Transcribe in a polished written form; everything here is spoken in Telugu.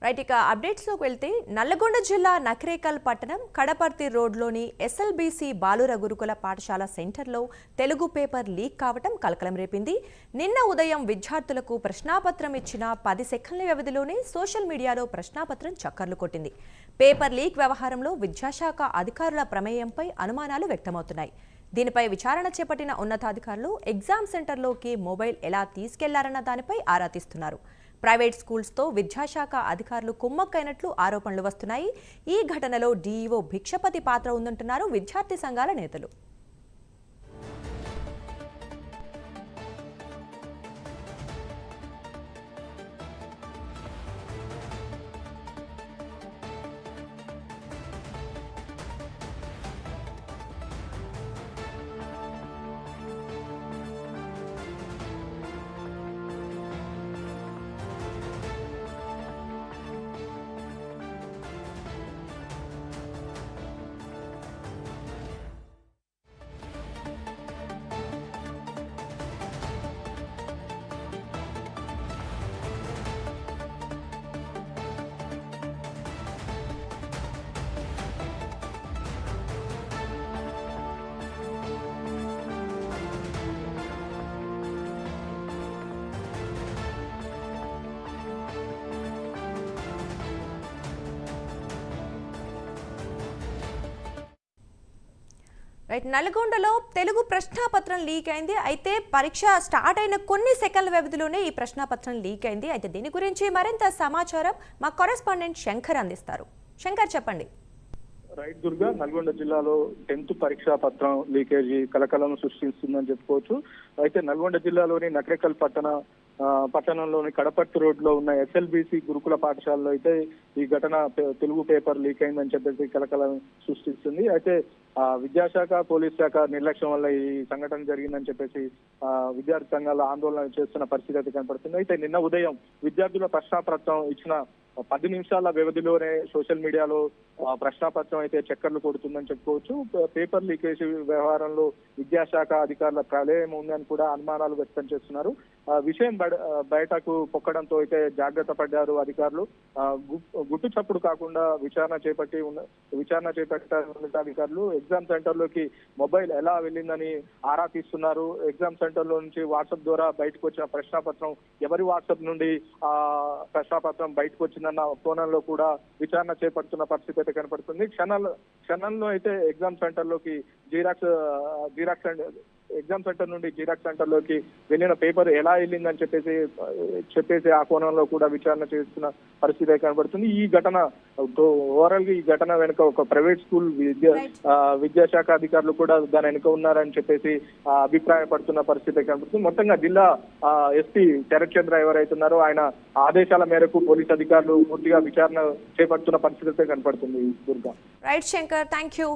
రైట్ ఇక అప్డేట్స్లోకి వెళ్తే నల్లగొండ జిల్లా నకరేకల్ పట్టణం కడపర్తి రోడ్లోని ఎస్ఎల్బీసీ బాలుర గురుకుల పాఠశాల సెంటర్లో తెలుగు పేపర్ లీక్ కావటం కలకలం రేపింది. నిన్న ఉదయం విద్యార్థులకు ప్రశ్నాపత్రం ఇచ్చిన 10 సెకండ్ల వ్యవధిలోనే సోషల్ మీడియాలో ప్రశ్నాపత్రం చక్కర్లు కొట్టింది. పేపర్ లీక్ వ్యవహారంలో విద్యాశాఖ అధికారుల ప్రమేయంపై అనుమానాలు వ్యక్తమవుతున్నాయి. దీనిపై విచారణ చేపట్టిన ఉన్నతాధికారులు ఎగ్జామ్ సెంటర్లోకి మొబైల్ ఎలా తీసుకెళ్లారన్న దానిపై ఆరా తీస్తున్నారు. ప్రైవేట్ స్కూల్స్తో విద్యాశాఖ అధికారులు కుమ్మక్కైనట్లు ఆరోపణలు వస్తున్నాయి. ఈ ఘటనలో డీఈఓ భిక్షపతి పాత్ర ఉందంటున్నారు విద్యార్థి సంఘాల నేతలు. రైట్, నల్గొండలో తెలుగు ప్రశ్నాపత్రం లీక్ అయింది. అయితే పరీక్ష స్టార్ట్ అయిన కొన్ని సెకండ్ల వ్యవధిలోనే ఈ ప్రశ్నాపత్రం లీక్ అయింది. అయితే దీని గురించి మరింత సమాచారం మా కరెస్పాండెంట్ శంకర్ అందిస్తారు. శంకర్, చెప్పండి. రైట్ దుర్గా, నల్గొండ జిల్లాలో 10th పరీక్షా పత్రం లీకేజీ కలకలం సృష్టిస్తుందని చెప్పుకోవచ్చు. అయితే నల్గొండ జిల్లాలోని నకరేకల్ పట్టణంలోని కడపర్తి రోడ్ లో ఉన్న ఎస్ఎల్బీసీ గురుకుల పాఠశాలలో అయితే ఈ ఘటన తెలుగు పేపర్ లీక్ అయిందని చెప్పేసి కలకలం సృష్టిస్తుంది. అయితే విద్యాశాఖ, పోలీస్ శాఖ నిర్లక్ష్యం వల్ల ఈ సంఘటన జరిగిందని చెప్పేసి విద్యార్థి సంఘాలు ఆందోళన చేస్తున్న పరిస్థితి అయితే కనపడుతుంది. అయితే నిన్న ఉదయం విద్యార్థుల ప్రశ్నాపత్రం ఇచ్చిన 10 నిమిషాల వ్యవధిలోనే సోషల్ మీడియాలో ప్రశ్నాపత్రం అయితే చక్కర్లు కొడుతుందని చెప్పుకోవచ్చు. పేపర్ లీకేజ్ వ్యవహారంలో విద్యాశాఖ అధికారుల ప్రళయం ఉందని కూడా అనుమానాలు వ్యక్తం చేస్తున్నారు. విషయం బయటకు పొక్కడంతో అయితే జాగ్రత్త పడ్డారు అధికారులు. గుట్టు చప్పుడు కాకుండా విచారణ చేపట్టారు అధికారులు. ఎగ్జామ్ సెంటర్ లోకి మొబైల్ ఎలా వెళ్ళిందని ఆరా తీస్తున్నారు. ఎగ్జామ్ సెంటర్ లో నుంచి వాట్సాప్ ద్వారా బయటకు వచ్చిన ప్రశ్నాపత్రం ఎవరి వాట్సాప్ నుండి ప్రశ్నాపత్రం బయటకు వచ్చిందన్న కోణంలో కూడా విచారణ చేపడుతున్న పరిస్థితి అయితే కనపడుతుంది. క్షణంలో అయితే ఎగ్జామ్ సెంటర్ లోకి ఎగ్జామ్ సెంటర్ నుండి జిరాక్స్ సెంటర్ లోకి వెళ్ళిన పేపర్ ఎలా వెళ్ళిందని చెప్పేసి ఆ కోణంలో కూడా విచారణ చేస్తున్న పరిస్థితి కనబడుతుంది. ఈ ఘటన ఓవరాల్ గా ఈ ఘటన వెనుక ఒక ప్రైవేట్ స్కూల్ విద్యాశాఖ అధికారులు కూడా దాని వెనుక ఉన్నారని చెప్పేసి అభిప్రాయపడుతున్న పరిస్థితి కనబడుతుంది. మొత్తంగా జిల్లా ఎస్పీ శరత్ చంద్ర ఎవరైతున్నారో ఆయన ఆదేశాల మేరకు పోలీస్ అధికారులు పూర్తిగా విచారణ చేపడుతున్న పరిస్థితి అయితే కనపడుతుంది. Durga. Right Shankar, thank you.